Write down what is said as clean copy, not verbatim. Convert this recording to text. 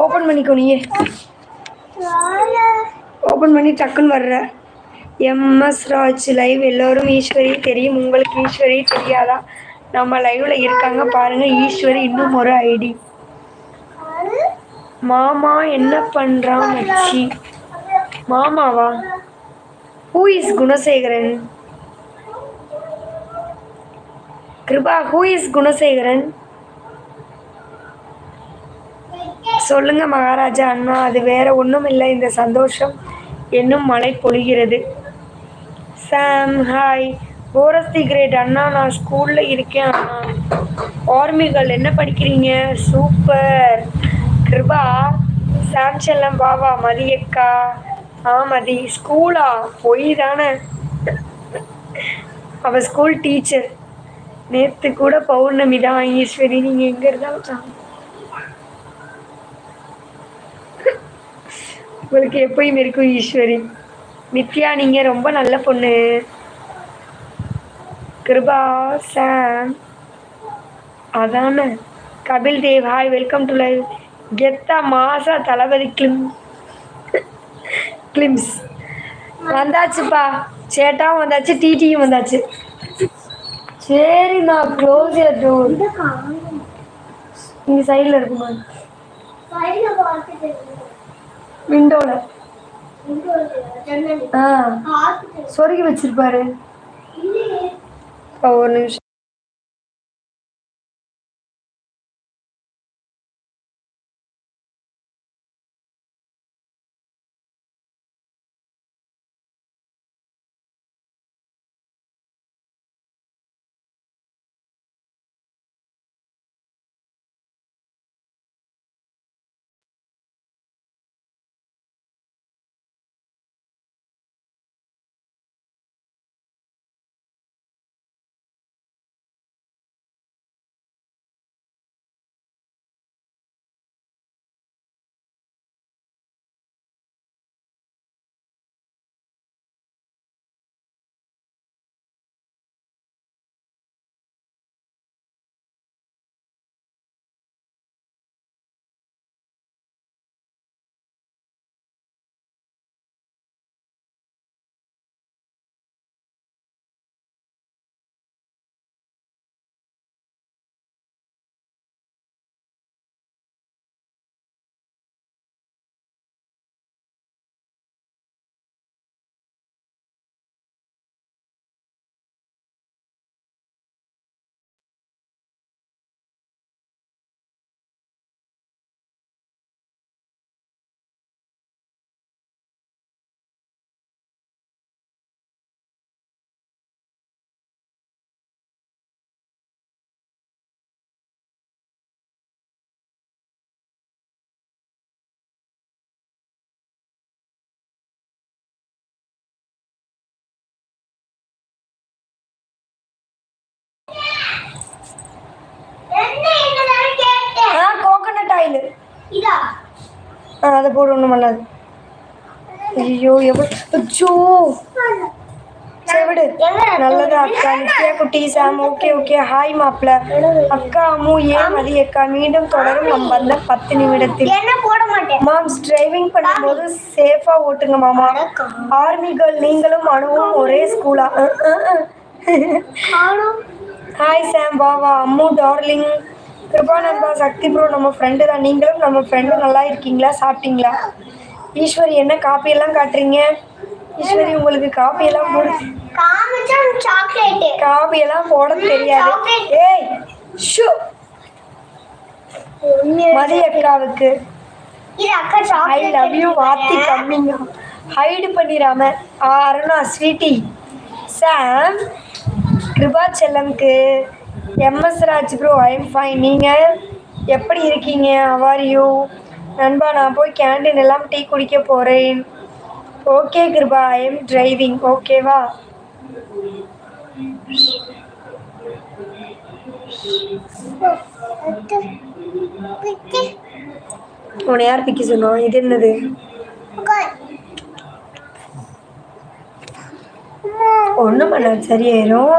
Open பண்ணிக்கோ நீயே. Open பண்ணி டக்குன்னு வர்ற. MS Raj live. எல்லோரும் ஈஸ்வரி தெரியும், உங்களுக்கு ஈஸ்வரி தெரியாதா? நம்ம லைவ்ல இருக்காங்க பாருங்க. ஈஸ்வரி இன்னும் ஒரு ஐடி. மாமா என்ன பண்றான் மச்சி? மாமாவா? Who is Gunasekaran? Kiruba, who is Gunasekaran? சொல்லுங்க மகாராஜா அண்ணா. அது வேற ஒன்றும் இல்லை, இந்த சந்தோஷம் என்னும் மழை பொழிகிறது. சாம் ஹாய். போரஸ் தி கிரேட் அண்ணா. நான் ஸ்கூல்ல இருக்கேன் அண்ணா. ஆர்மிகள் என்ன படிக்கிறீங்க? சூப்பர். கிருபா, சாம் செல்லம் பாவா. மதியக்கா. மதி ஸ்கூலா? பொய் தானே, அவ ஸ்கூல் டீச்சர். நேற்று கூட பௌர்ணமி தான். ஈஸ்வரி நீங்க எங்க இருந்தாலும் உங்களுக்கு எப்பயும் இருக்கும் ஈஸ்வரி. நித்யா நீங்க ரொம்ப நல்ல பொண்ணு. கிருபா, சாம் அதானே. Kapil Dev hi, welcome to live. கெத்தா மாசா தளபதி கிளிம்ஸ் வந்தாச்சுப்பா. சேட்டாவும் வந்தாச்சு, டிடியும் வந்தாச்சு. சரி, நான் க்ளோஸ் யுவர் டோர். இங்க சைடுல இருக்குமா? விண்டோல சொருகி வச்சிருப்பாரு. ஒரு நிமிஷம். கோகனட் ஆயில் அதை போட ஒன்றும் பண்ணாது. ஐயோ எவ்வளோ விடு. நல்லதா அக்கா. நித்யா குட்டி சாம் ஓகே ஓகே. ஹாய் மாப்ள. அக்கா அம்மு ஏன் மதி அக்கா. மீண்டும் தொடரும் நம் வந்த 10 நிமிடத்தில். மாம்ஸ் டிரைவிங் பண்ணும்போது சேஃபா ஓட்டுங்க மாமா. ஆர்மி கேர்ள் நீங்களும் அனுவும் ஒரே ஸ்கூலா? ஹாய் சாம் பாவா. அம்மு டார்லிங். கிருபா நண்பா, சக்தி ப்ரோ நம்ம ஃப்ரெண்டு தான். நீங்களும் நம்ம ஃப்ரெண்டு. நல்லா இருக்கீங்களா? சாப்பிட்டீங்களா? ஈஸ்வரி என்ன காப்பி எல்லாம் காட்டுறீங்க? ஈஸ்வரி உங்களுக்கு காப்பி எல்லாம் போட காப்பி எல்லாம் போட தெரியாது. ஏய் ஷூ. மதி அக்காவுக்கு ஐ லவ் யூ. வாத்தி கம்மிங்க ஹைடு பண்ணிடாம. அருணா ஸ்வீட்டி. சாம் கிருபா செல்லம்க்கு. MS Raj bro I am fine. நீங்கள் எப்படி இருக்கீங்க? How are you? நண்பா நான் போய் கேண்டீன் எல்லாம் டீ குடிக்க போகிறேன். Okay Kirupa, I am driving. ஓகேவா? உன்னை யார் பிக்க சொன்னோம்? இது என்னது? ஒன்றும் பண்ண சரியாயிரும்.